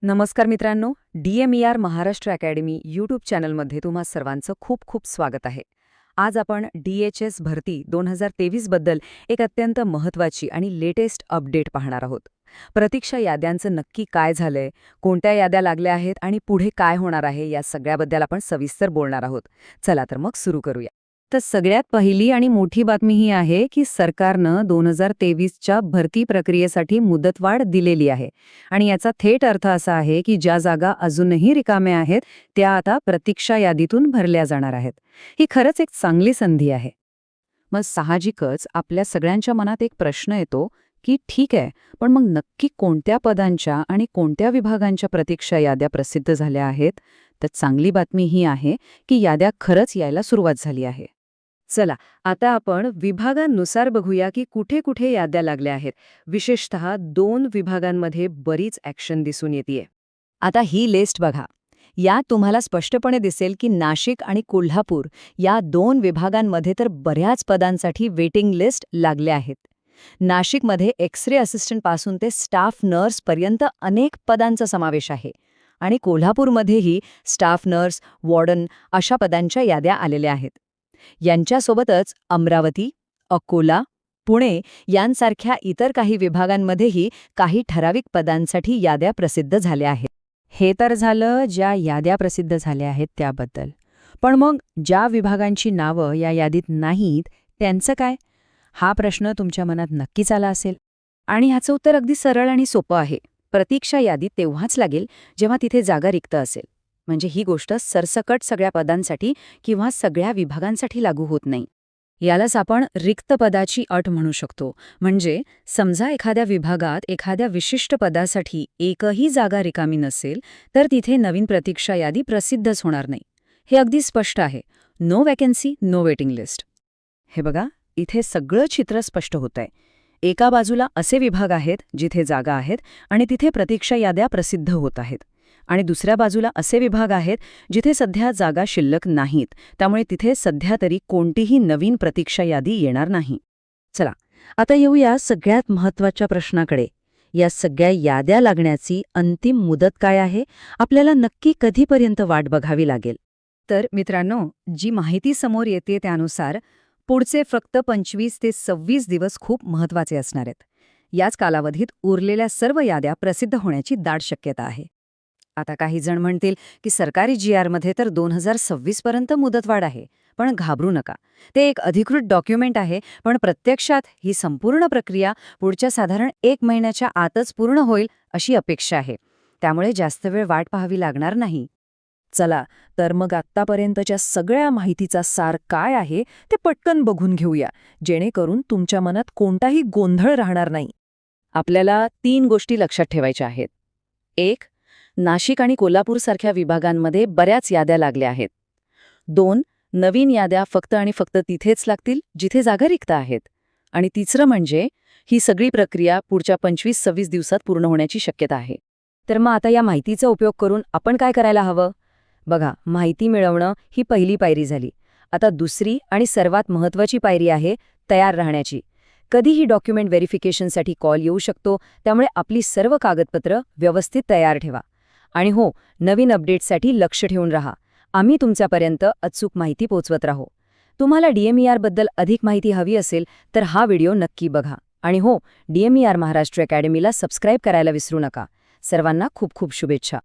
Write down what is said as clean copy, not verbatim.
नमस्कार मित्रांनो, DMER Maharashtra academy YouTube चॅनलमध्ये तुम्हा सर्वांचं खूप खूप स्वागत आहे. आज आपण DHS भरती 2023 बद्दल एक अत्यंत महत्त्वाची आणि लेटेस्ट अपडेट पाहणार आहोत. प्रतीक्षा याद्यांचं नक्की काय झालंय, कोणत्या याद्या लागल्या आहेत आणि पुढे काय होणार आहे या सगळ्याबद्दल आपण सविस्तर बोलणार आहोत. चला तर मग सुरू करूया. तर सगळ्यात पहिली आणि मोठी बातमी ही आहे की सरकारनं 2023च्या भरती प्रक्रियेसाठी मुदतवाढ दिलेली आहे. आणि याचा थेट अर्थ असा आहे की ज्या जागा अजूनही रिकाम्या आहेत त्या आता प्रतीक्षा यादीतून भरल्या जाणार आहेत. ही खरंच एक चांगली संधी आहे. मग साहजिकच आपल्या सगळ्यांच्या मनात एक प्रश्न येतो की ठीक आहे, पण मग नक्की कोणत्या पदांच्या आणि कोणत्या विभागांच्या प्रतीक्षा याद्या प्रसिद्ध झाल्या आहेत? तर चांगली बातमी ही आहे की याद्या खरंच यायला सुरुवात झाली आहे. चला, आता आपण विभागांनुसार बघूया की कुठे कुठे याद्या लागल्या आहेत. विशेषतः 2 विभागांमध्ये बरीच ॲक्शन दिसून येतेय. आता ही लिस्ट बघा. यात तुम्हाला स्पष्टपणे दिसेल की नाशिक आणि कोल्हापूर या 2 विभागांमध्ये तर बऱ्याच पदांसाठी वेटिंग लिस्ट लागल्या आहेत. नाशिकमध्ये एक्स-रे असिस्टंट पासून ते स्टाफ नर्स पर्यंत अनेक पदांचा समावेश आहे. आणि कोल्हापूरमध्येही स्टाफ नर्स, वॉर्डन अशा पदांच्या याद्या आलेल्या आहेत. यांच्यासोबतच अमरावती, अकोला, पुणे यांसारख्या इतर काही विभागांमध्येही काही ठराविक पदांसाठी याद्या प्रसिद्ध झाल्या आहेत. हे तर झालं ज्या याद्या प्रसिद्ध झाल्या आहेत त्याबद्दल. पण मग ज्या विभागांची नावं या यादीत नाहीत त्यांचं काय? हा प्रश्न तुमच्या मनात नक्कीच आला असेल. आणि ह्याचं उत्तर अगदी सरळ आणि सोपं आहे. प्रतीक्षा यादी तेव्हाच लागेल जेव्हा तिथे जागा रिक्त असेल. म्हणजे ही गोष्ट सरसकट सगळ्या पदांसाठी किंवा सगळ्या विभागांसाठी लागू होत नाही. यालाच आपण रिक्त पदाची अट म्हणू शकतो. म्हणजे समजा एखाद्या विभागात एखाद्या विशिष्ट पदासाठी एकही जागा रिकामी नसेल तर तिथे नवीन प्रतीक्षा यादी प्रसिद्धच होणार नाही. हे अगदी स्पष्ट आहे. No vacancy, no waiting list. हे बघा, इथे सगळं चित्र स्पष्ट होतंय. एका बाजूला असे विभाग आहेत जिथे जागा आहेत आणि तिथे प्रतीक्षा याद्या प्रसिद्ध होत आहेत. आणि दुसऱ्या बाजूला असे विभाग आहेत जिथे सध्या जागा शिल्लक नाहीत, त्यामुळे तिथे सध्या तरी कोणतीही नवीन प्रतीक्षा यादी येणार नाही. चला, आता येऊया सगळ्यात महत्त्वाच्या प्रश्नाकडे. या सगळ्या याद्या लागण्याची अंतिम मुदत काय आहे? आपल्याला नक्की कधीपर्यंत वाट बघावी लागेल? तर मित्रांनो, जी माहिती समोर येते त्यानुसार पुढचे फक्त 25 ते 26 दिवस खूप महत्त्वाचे असणार आहेत. याच कालावधीत उरलेल्या सर्व याद्या प्रसिद्ध होण्याची दाट शक्यता आहे. आता काही जण म्हणतील की सरकारी GRमध्ये तर 2026 पर्यंत मुदतवाढ आहे. पण घाबरू नका. ते एक अधिकृत डॉक्युमेंट आहे, पण प्रत्यक्षात ही संपूर्ण प्रक्रिया पुढच्या साधारण 1 महिन्याच्या आतच पूर्ण होईल अशी अपेक्षा आहे. त्यामुळे जास्त वेळ वाट पाहावी लागणार नाही. चला, तर मग आत्तापर्यंतच्या सगळ्या माहितीचा सार काय आहे ते पटकन बघून घेऊया, जेणेकरून तुमच्या मनात कोणताही गोंधळ राहणार नाही. आपल्याला 3 गोष्टी लक्षात ठेवायच्या आहेत. 1. नाशिक आणि कोल्हापूरसारख्या विभागांमध्ये बऱ्याच याद्या लागल्या आहेत. 2. नवीन याद्या फक्त आणि फक्त तिथेच लागतील जिथे जागा रिक्त आहेत. आणि तिसरं म्हणजे ही सगळी प्रक्रिया पुढच्या 25-26 दिवसात पूर्ण होण्याची शक्यता आहे. तर मग आता या माहितीचा उपयोग करून आपण काय करायला हवं? बघा, माहिती मिळवणं ही पहिली पायरी झाली. आता दुसरी आणि सर्वात महत्त्वाची पायरी आहे तयार राहण्याची. कधीही डॉक्युमेंट व्हेरिफिकेशनसाठी कॉल येऊ शकतो, त्यामुळे आपली सर्व कागदपत्र व्यवस्थित तयार ठेवा. आणि हो, नवीन अपडेट्ससाठी लक्ष ठेवून राहा. आम्ही तुमच्यापर्यंत अचूक माहिती पोहोचवत राहू. तुम्हाला DMER बद्दल अधिक माहिती हवी असेल तर हा व्हिडिओ नक्की बघा. आणि हो, DMER महाराष्ट्र अकॅडमीला सबस्क्राईब करायला विसरू नका. सर्वांना खूप खूप शुभेच्छा.